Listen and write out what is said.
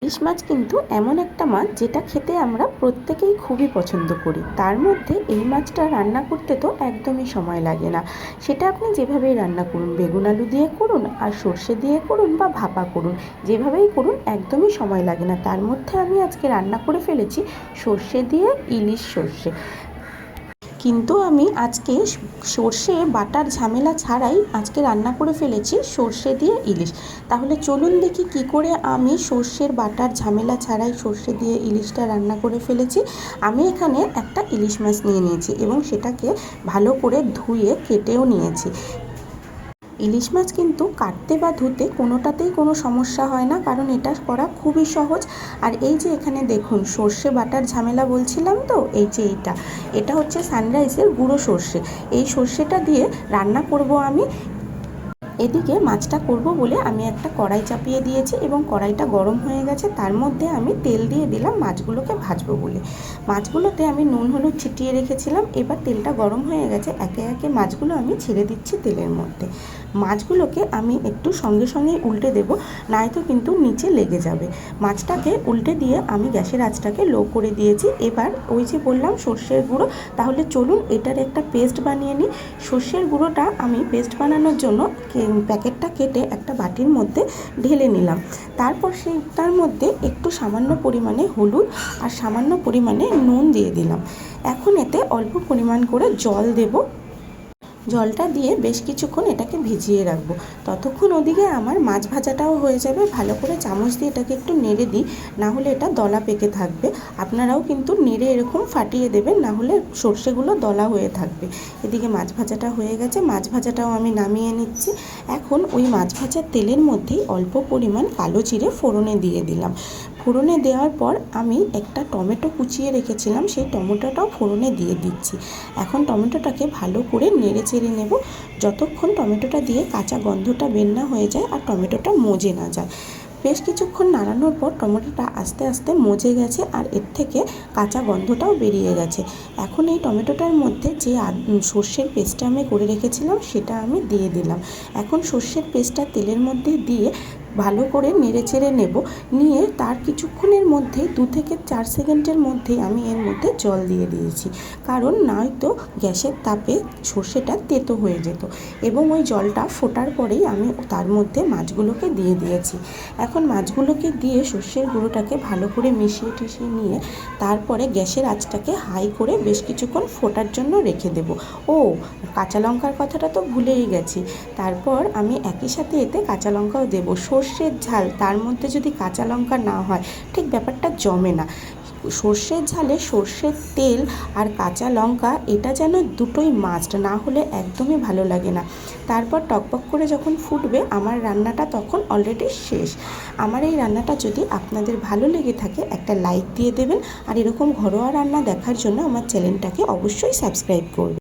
ইলিশ মাছ কিন্তু এমন একটা মাছ যেটা খেতে আমরা প্রত্যেকেই খুবই পছন্দ করি। তার মধ্যে এই মাছটা রান্না করতে তো একদমই সময় লাগে না। সেটা আপনি যেভাবেই রান্না করুন, বেগুন আলু দিয়ে করুন আর সর্ষে দিয়ে করুন বা ভাপা করুন, যেভাবেই করুন একদমই সময় লাগে না। তার মধ্যে আমি আজকে রান্না করে ফেলেছি সর্ষে দিয়ে ইলিশ সর্ষে। কিন্তু আমি আজকে সর্ষে বাটার ঝামেলা ছাড়াই আজকে রান্না করে ফেলেছি সর্ষে দিয়ে ইলিশ। তাহলে চলুন দেখি কী করে আমি সর্ষের বাটার ঝামেলা ছাড়াই সর্ষে দিয়ে ইলিশটা রান্না করে ফেলেছি। আমি এখানে একটা ইলিশ মাছ নিয়ে নিয়েছি এবং সেটাকে ভালো করে ধুয়ে কেটেও নিয়েছি। ইলিশ মাছ কিন্তু কাটতে বা ধুতে কোনোটাতেই কোনো সমস্যা হয় না, কারণ এটা করা খুবই সহজ। আর এই যে এখানে দেখুন সর্ষে বাটার ঝামেলা বলছিলাম তো, এই যে এটা হচ্ছে সানরাইজের গুঁড়ো সর্ষে। এই সর্ষেটা দিয়ে রান্না করব আমি। এদিকে মাছটা করব বলে আমি একটা কড়াই চাপিয়ে দিয়েছি এবং কড়াইটা গরম হয়ে গেছে। তার মধ্যে আমি তেল দিয়ে দিলাম মাছগুলোকে ভাজবো বলে। মাছগুলোতে আমি নুন হলুদ ছিটিয়ে রেখেছিলাম। এবার তেলটা গরম হয়ে গেছে, একে একে মাছগুলো আমি ছেড়ে দিচ্ছি তেলের মধ্যে। মাছগুলোকে আমি একটু সঙ্গে সঙ্গেই উল্টে দেব, নয়তো কিন্তু নিচে লেগে যাবে। মাছটাকে উল্টে দিয়ে আমি গ্যাসের আঁচটাকে লো করে দিয়েছি। এবার ওই যে বললাম সর্ষের গুঁড়ো, তাহলে চলুন এটার একটা পেস্ট বানিয়ে নিই। সর্ষের গুঁড়োটা আমি পেস্ট বানানোর জন্য প্যাকেটটা কেটে একটা বাটির মধ্যে ঢেলে নিলাম। তারপর তার মধ্যে একটু সামান্য পরিমাণে হলুদ আর সামান্য পরিমাণে নুন দিয়ে দিলাম। এখন এতে অল্প পরিমাণ করে জল দেব। জলটা দিয়ে বেশ কিছুক্ষণ এটাকে ভিজিয়ে রাখবো। ততক্ষণ ওদিকে আমার মাছ ভাজাটাও হয়ে যাবে। ভালো করে চামচ দিয়ে এটাকে একটু নেড়ে দিই, না হলে এটা দলা পেকে থাকবে। আপনারাও কিন্তু নেড়ে এরকম ফাটিয়ে দেবেন, না হলে সর্ষেগুলো দলা হয়ে থাকবে। এদিকে মাছ ভাজাটা হয়ে গেছে, মাছ ভাজাটাও আমি নামিয়ে নিচ্ছি। এখন ওই মাছ ভাজার তেলের মধ্যেই অল্প পরিমাণ কালো জিরে ফোড়নে দিয়ে দিলাম। ফোড়নে দেওয়ার পর আমি একটা টমেটো কুচিয়ে রেখেছিলাম, সেই টমেটোটাও ফোড়নে দিয়ে দিচ্ছি। এখন টমেটোটাকে ভালো করে নেড়ে চেড়ে নেব, যতক্ষণ টমেটোটা দিয়ে কাঁচা গন্ধটা বের না হয়ে যায় আর টমেটোটা মজে না যায়। বেশ কিছুক্ষণ নাড়ানোর পর টমেটোটা আস্তে আস্তে মজে গেছে আর এর থেকে কাঁচা গন্ধটাও বেরিয়ে গেছে। এখন এই টমেটোটার মধ্যে যে সর্ষের পেস্টটা আমি করে রেখেছিলাম সেটা আমি দিয়ে দিলাম। এখন সর্ষের পেস্টটা তেলের মধ্যে দিয়ে ভালো করে নেড়ে চেড়ে নেব। নিয়ে তার কিছুক্ষণের মধ্যে 2 থেকে 4 সেকেন্ডের মধ্যেই আমি এর মধ্যে জল দিয়ে দিয়েছি, কারণ নয়তো গ্যাসের তাপে সর্ষেটা তেতো হয়ে যেত। এবং ওই জলটা ফোটার পরেই আমি তার মধ্যে মাছগুলোকে দিয়ে দিয়েছি। এখন মাছগুলোকে দিয়ে সর্ষের গুঁড়োটাকে ভালো করে মিশিয়ে টিশিয়ে নিয়ে তারপরে গ্যাসের আঁচটাকে হাই করে বেশ কিছুক্ষণ ফোটার জন্য রেখে দেব। ও কাঁচা লঙ্কার কথাটা তো ভুলেই গেছি। তারপর আমি একই সাথে এতে কাঁচা লঙ্কাও দেবো। সর্ষের ঝাল, তার মধ্যে যদি কাঁচা লঙ্কা না হয় ঠিক ব্যাপারটা জমে না। সর্ষের ঝালে সর্ষের তেল আর কাঁচা লঙ্কা এটা যেন দুটোই মাস্ট, না হলে একদমই ভালো লাগে না। তারপর টকবক করে যখন ফুটবে আমার রান্নাটা তখন অলরেডি শেষ। আমার এই রান্নাটা যদি আপনাদের ভালো লেগে থাকে একটা লাইক দিয়ে দেবেন, আর এরকম ঘরোয়া রান্না দেখার জন্য আমার চ্যানেলটাকে অবশ্যই সাবস্ক্রাইব করবেন।